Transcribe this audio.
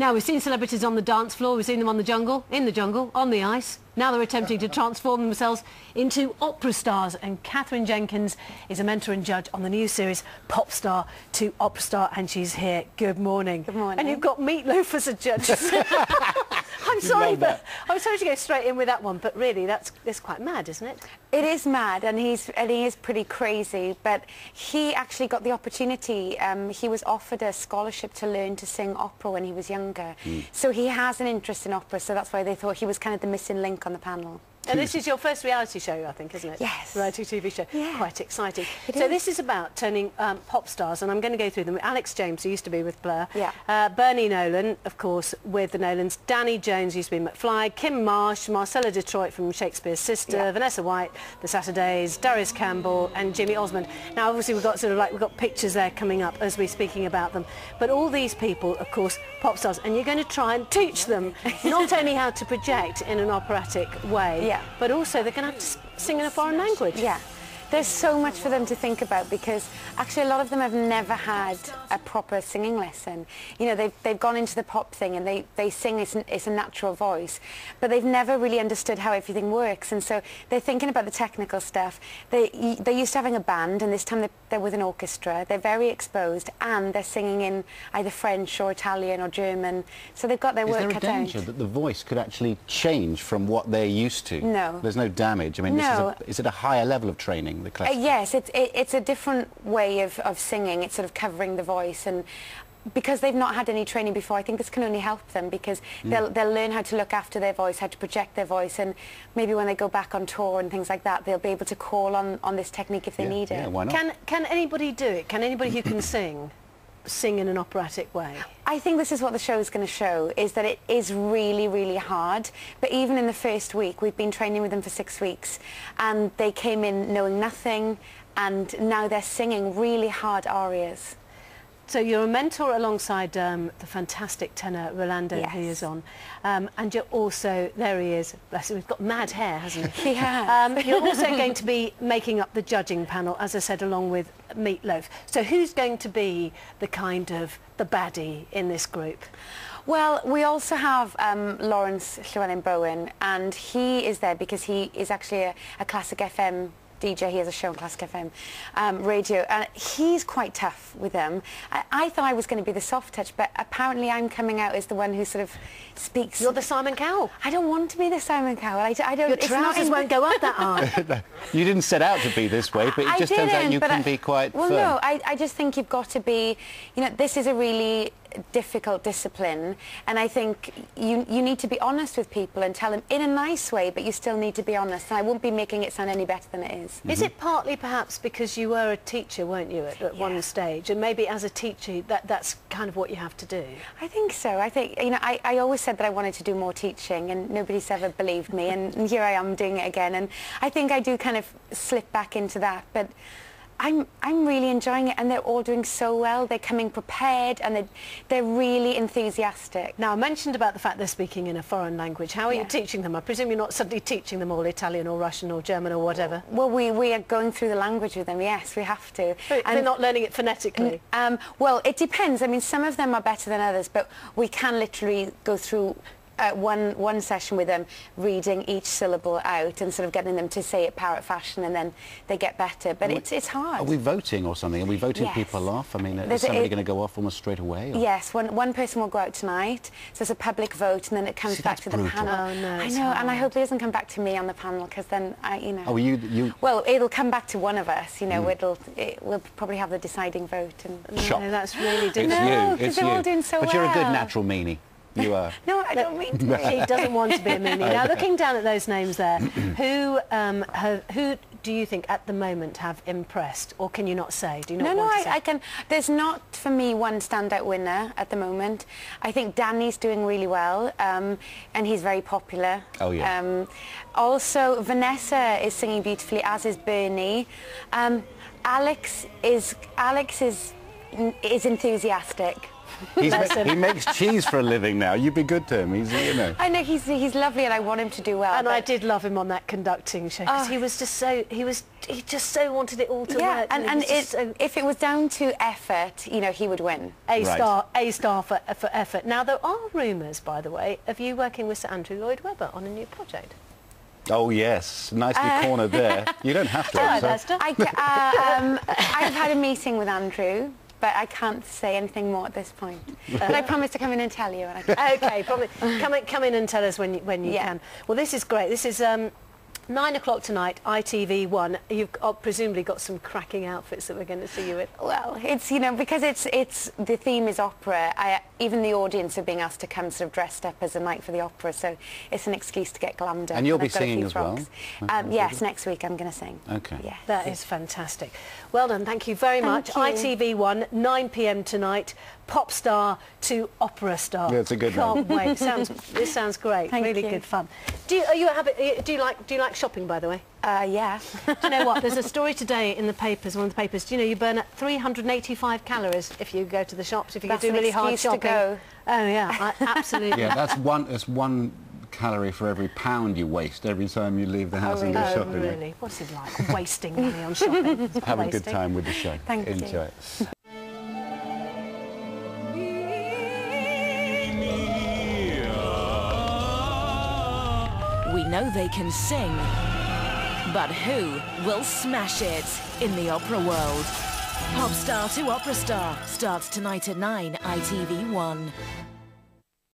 Now, we've seen celebrities on the dance floor, we've seen them on the jungle, in the jungle, on the ice. Now they're attempting to transform themselves into opera stars. And Catherine Jenkins is a mentor and judge on the new series Popstar to Operastar, and she's here. Good morning. Good morning. And you've got Meatloaf as a judge. I'm sorry, but I was sorry to go straight in with that one, but really, that's quite mad, isn't it? It is mad, and he is pretty crazy, but he actually got the opportunity. He was offered a scholarship to learn to sing opera when he was younger. So he has an interest in opera, so that's why they thought he was kind of the missing link on the panel. And this is your first reality show, I think, isn't it? Yes. Reality TV show. Yeah. Quite exciting. So this is about turning pop stars, and I'm going to go through them. Alex James, who used to be with Blur. Yeah. Bernie Nolan, of course, with the Nolans. Danny Jones used to be McFly. Kim Marsh, Marcella Detroit from Shakespeare's Sister. Yeah. Vanessa White, The Saturdays. Darius Campbell and Jimmy Osmond. Now, obviously, we've got we've got pictures there coming up as we're speaking about them. But all these people, of course, pop stars, and you're going to try and teach them not only how to project in an operatic way, but also they're going to have to sing in a foreign language. Yeah. There's so much for them to think about, because actually a lot of them have never had a proper singing lesson. You know, they've gone into the pop thing and they sing, it's a natural voice, but they've never really understood how everything works, and so they're thinking about the technical stuff. They're used to having a band, and this time they're with an orchestra. They're very exposed, and they're singing in either French or Italian or German, so they've got their work cut out. Is there a danger that the voice could actually change from what they're used to? No. There's no damage? I mean, no. Is it a higher level of training? Yes, it's a different way of singing. It's sort of covering the voice, and because they've not had any training before, I think this can only help them, because they'll learn how to look after their voice, how to project their voice, and maybe when they go back on tour and things like that, they'll be able to call on this technique if they need it. Yeah, why not? Can anybody do it? Can anybody who can sing in an operatic way? I think this is what the show is going to show, is that it is really, really hard. But even in the first week, we've been training with them for 6 weeks, and they came in knowing nothing, and now they're singing really hard arias. So you're a mentor alongside the fantastic tenor Rolando, who is on, and you're also, there he is, bless him, he's got mad hair, hasn't he? Yeah. You're also going to be making up the judging panel, as I said, along with Meatloaf. So who's going to be the kind of the baddie in this group? Well, we also have Lawrence Llewellyn-Bowen, and he is there because he is actually a Classic FM DJ. He has a show on Classic FM radio, and he's quite tough with them. I thought I was going to be the soft touch, but apparently I'm coming out as the one who sort of speaks. You're the Simon Cowell. I don't want to be the Simon Cowell. I don't. Your trousers won't go up that high. You didn't set out to be this way, but it just turns out you can be quite well, firm. no, I just think you've got to be, you know, this is a really difficult discipline, and I think you need to be honest with people and tell them in a nice way, but you still need to be honest, and I won't be making it sound any better than it is. Is it partly perhaps because you were a teacher, weren't you, at one stage, and maybe as a teacher that's kind of what you have to do? I think so. I think, you know, I always said that I wanted to do more teaching, and nobody's ever believed me, and here I am doing it again, and I think I do kind of slip back into that, but I'm really enjoying it, and they're all doing so well. They're coming prepared, and they're really enthusiastic. Now, I mentioned about the fact they're speaking in a foreign language. How are you teaching them? I presume you're not suddenly teaching them all Italian or Russian or German or whatever. Well, we are going through the language with them, yes, we have to. But they're not learning it phonetically? Well, it depends. I mean, some of them are better than others, but we can literally go through one session with them, reading each syllable out and sort of getting them to say it parrot fashion, and then they get better. But it's hard. Are we voting or something? Are we voting people off? I mean, is somebody going to go off almost straight away? Or? Yes, one person will go out tonight, so it's a public vote, and then it comes back to the panel. Oh, no, I know, and I hope it doesn't come back to me on the panel, because then, you know... Oh, you... Well, it'll come back to one of us, you know, we'll probably have the deciding vote. And no, that's really difficult. No, because they're all doing so well. But you're a good natural meanie. You are. No, I don't mean to be. He doesn't want to be a meanie. Now, looking down at those names there, who do you think at the moment have impressed, or can you not say? Do you not want to say? I can. There's not, for me, one standout winner at the moment. I think Danny's doing really well, and he's very popular. Oh, yeah. Also, Vanessa is singing beautifully, as is Bernie. Alex is enthusiastic. He makes cheese for a living now. You'd be good to him. He's, you know. I know he's lovely, and I want him to do well. And I did love him on that conducting show because he was just so he just so wanted it all to work. And if it was down to effort, you know, he would win. A star for effort. Now there are rumours, by the way, of you working with Sir Andrew Lloyd Webber on a new project. Oh yes, nicely cornered there. You don't have to. I've had a meeting with Andrew, but I can't say anything more at this point. But I promise to come in and tell you. Okay, come in and tell us when you can. Well, this is great. This is 9 o'clock tonight, ITV1. You've presumably got some cracking outfits that we're going to see you with. Well, it's, you know, because it's the theme is opera. Even the audience are being asked to come sort of dressed up as a night for the opera, so it's an excuse to get glammed up. And you'll be singing as well? Yes, next week I'm going to sing. Okay. Yes. That is fantastic. Well done, thank you very much. ITV1, 9 p.m. tonight. Popstar to Operastar. Yeah, it's a good Can't wait. This sounds great. Really good fun. Do you like shopping, by the way? Yeah. Do you know what? There's a story today in the papers, one of the papers. Do you know you burn 385 calories if you go to the shops, if you do really hard shopping? Oh yeah, absolutely. Yeah, that's one calorie for every £1 you waste every time you leave the house and go shopping. Oh really? What's it like wasting money on shopping? Have a good time with the show. Thank you. Enjoy it. We know they can sing, but who will smash it in the opera world? Popstar to Operastar starts tonight at 9, ITV1.